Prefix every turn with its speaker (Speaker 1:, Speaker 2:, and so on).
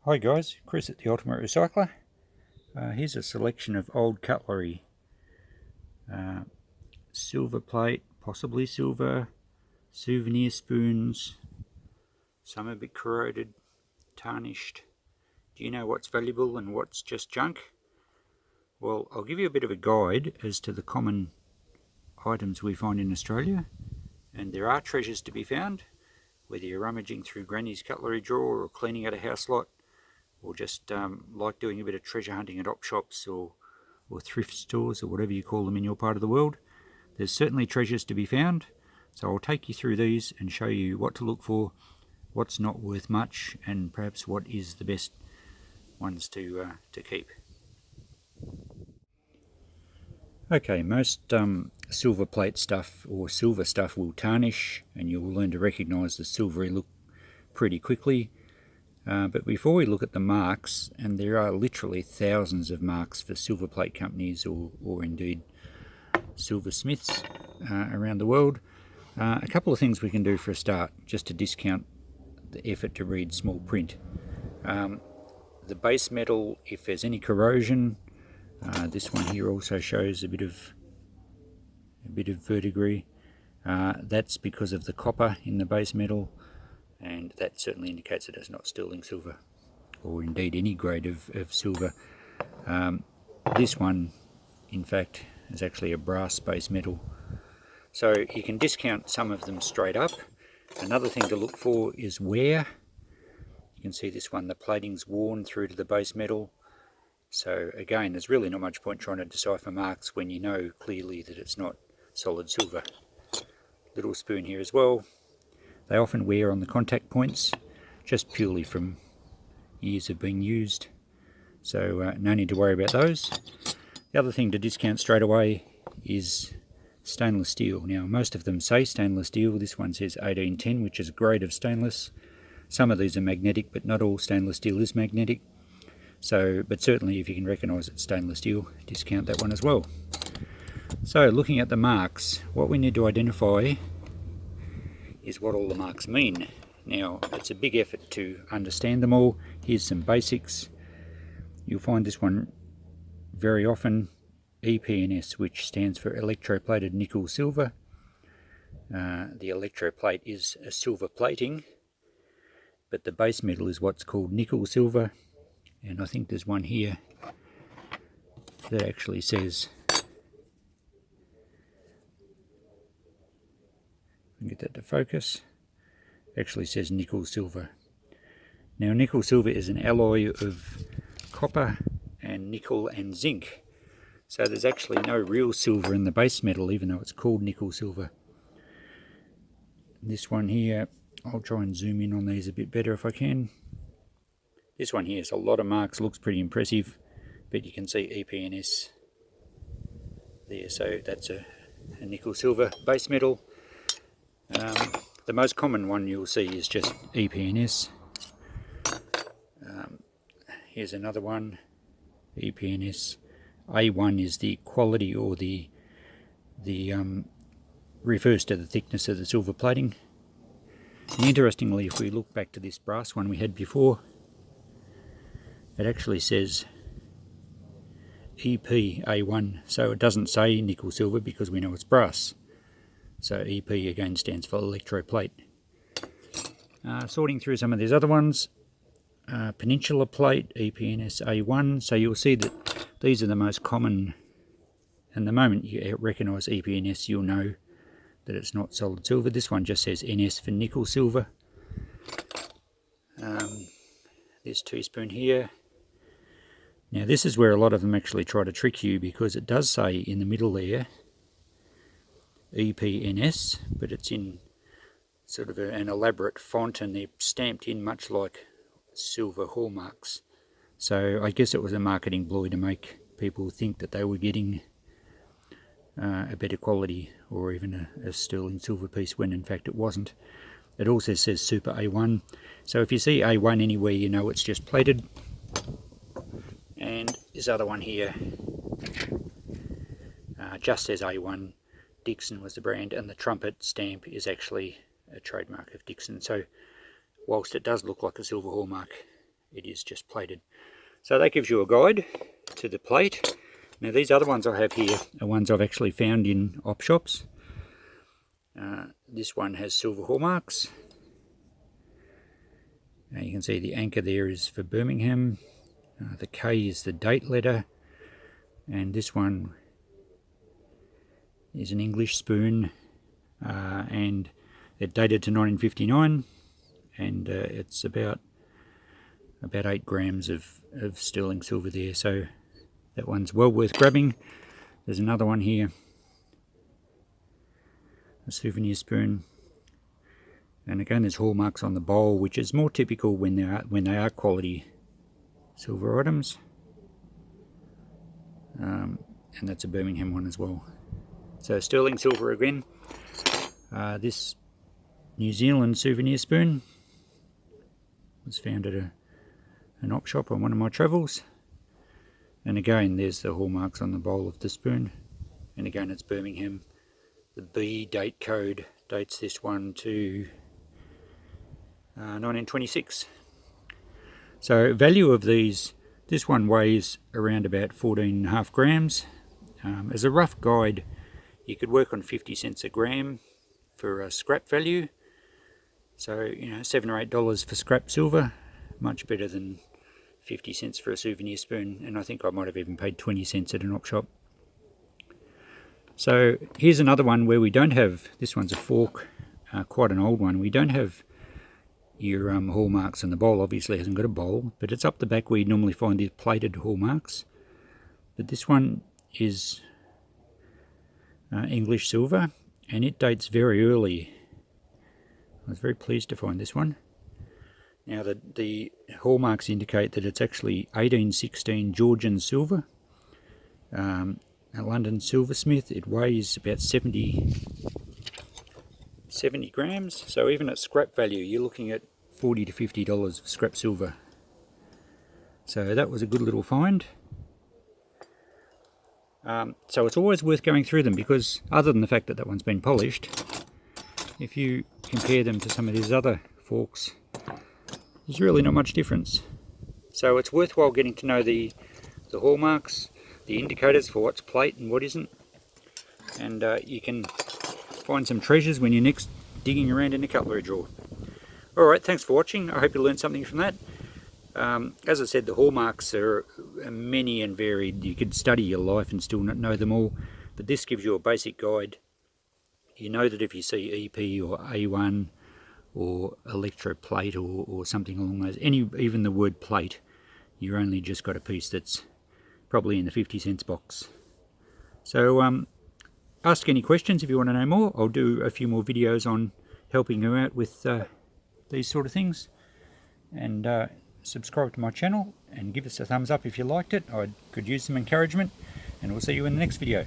Speaker 1: Hi guys, Chris at the Ultimate Recycler. Here's a selection of old cutlery. Silver plate, possibly silver, souvenir spoons, some a bit corroded, tarnished. Do you know what's valuable and what's just junk? Well, I'll give you a bit of a guide as to the common items we find in Australia, and there are treasures to be found, whether you're rummaging through Granny's cutlery drawer or cleaning out a house lot, or just like doing a bit of treasure hunting at op shops or thrift stores or whatever you call them in your part of the world. There's certainly treasures to be found, so I'll take you through these and show you what to look for, what's not worth much, and perhaps what is the best ones to keep. Okay, most silver plate stuff or silver stuff will tarnish, and you'll learn to recognise the silvery look pretty quickly. But before we look at the marks, and there are literally thousands of marks for silver plate companies or indeed silversmiths around the world, a couple of things we can do for a start, just to discount the effort to read small print. The base metal, if there's any corrosion, this one here also shows a bit of verdigris. That's because of the copper in the base metal, and that certainly indicates that it's not sterling silver, or indeed any grade of silver. This one, in fact, is actually a brass base metal. So you can discount some of them straight up. Another thing to look for is wear. You can see this one, the plating's worn through to the base metal. So again, there's really not much point trying to decipher marks when you know clearly that it's not solid silver. Little spoon here as well. They often wear on the contact points, just purely from years of being used. So no need to worry about those. The other thing to discount straight away is stainless steel. Now, most of them say stainless steel. This one says 1810, which is a grade of stainless. Some of these are magnetic, but not all stainless steel is magnetic. So, but certainly if you can recognise it's stainless steel, discount that one as well. So, looking at the marks, what we need to identify is what all the marks mean. Now, it's a big effort to understand them all. Here's some basics. You'll find this one very often, Epns, which stands for electroplated nickel silver. The electroplate is a silver plating, but the base metal is what's called nickel silver, and I think there's one here that actually says, get that to focus, actually says nickel silver. Now, nickel silver is an alloy of copper and nickel and zinc, so there's actually no real silver in the base metal, even though it's called nickel silver. This one here, I'll try and zoom in on these a bit better if I can. This one here has a lot of marks, looks pretty impressive, but you can see Epns there, so that's a nickel silver base metal. The most common one you'll see is just Epns. Here's another one, Epns. A1 is the quality, or the refers to the thickness of the silver plating. And interestingly, if we look back to this brass one we had before, it actually says EP A1, so it doesn't say nickel silver because we know it's brass. So EP again stands for electroplate. Sorting through some of these other ones, Peninsula plate, Epns A1. So you'll see that these are the most common, and the moment you recognise Epns, you'll know that it's not solid silver. This one just says NS for nickel silver. This teaspoon here. Now this is where a lot of them actually try to trick you, because it does say in the middle there Epns, but it's in sort of an elaborate font, and they're stamped in much like silver hallmarks. So I guess it was a marketing ploy to make people think that they were getting a better quality, or even a sterling silver piece, when in fact it wasn't. It also says Super A1, so if you see A1 anywhere, you know it's just plated. And this other one here just says A1. Dixon was the brand, and the trumpet stamp is actually a trademark of Dixon. So whilst it does look like a silver hallmark, it is just plated. So that gives you a guide to the plate. Now these other ones I have here are ones I've actually found in op shops. This one has silver hallmarks. Now you can see the anchor there is for Birmingham. The K is the date letter. And this one is an English spoon. And it dated to 1959. And it's about 8 grams of sterling silver there. So that one's well worth grabbing. There's another one here. A souvenir spoon. And again, there's hallmarks on the bowl, which is more typical when they are quality silver items. And that's a Birmingham one as well. So sterling silver again. This New Zealand souvenir spoon was found at an op shop on one of my travels. And again, there's the hallmarks on the bowl of the spoon. And again, it's Birmingham. The B date code dates this one to 1926. So value of these, this one weighs around about 14.5 grams. As a rough guide, you could work on 50 cents a gram for a scrap value. So, you know, $7 or $8 for scrap silver, much better than 50 cents for a souvenir spoon, and I think I might have even paid 20 cents at an op shop. So here's another one where we don't have, this one's a fork, quite an old one. We don't have your hallmarks, and the bowl obviously hasn't got a bowl, but it's up the back where you normally find the plated hallmarks. But this one is English silver, and it dates very early. I was very pleased to find this one. Now the hallmarks indicate that it's actually 1816 Georgian silver, a London silversmith. It weighs about 70 grams, so even at scrap value you're looking at $40 to $50 for scrap silver. So that was a good little find. So it's always worth going through them, because other than the fact that that one's been polished, if you compare them to some of these other forks, there's really not much difference. So it's worthwhile getting to know the hallmarks, the indicators for what's plate and what isn't, and you can find some treasures when you're next digging around in a cutlery drawer. Alright, thanks for watching. I hope you learned something from that. As I said, the hallmarks are many and varied. You could study your life and still not know them all, but this gives you a basic guide. You know that if you see EP or A1 or electroplate or something along those, even the word plate, you're only just got a piece that's probably in the 50 cents box. So ask any questions if you want to know more. I'll do a few more videos on helping you out with these sort of things. And subscribe to my channel and give us a thumbs up if you liked it. I could use some encouragement, and we'll see you in the next video.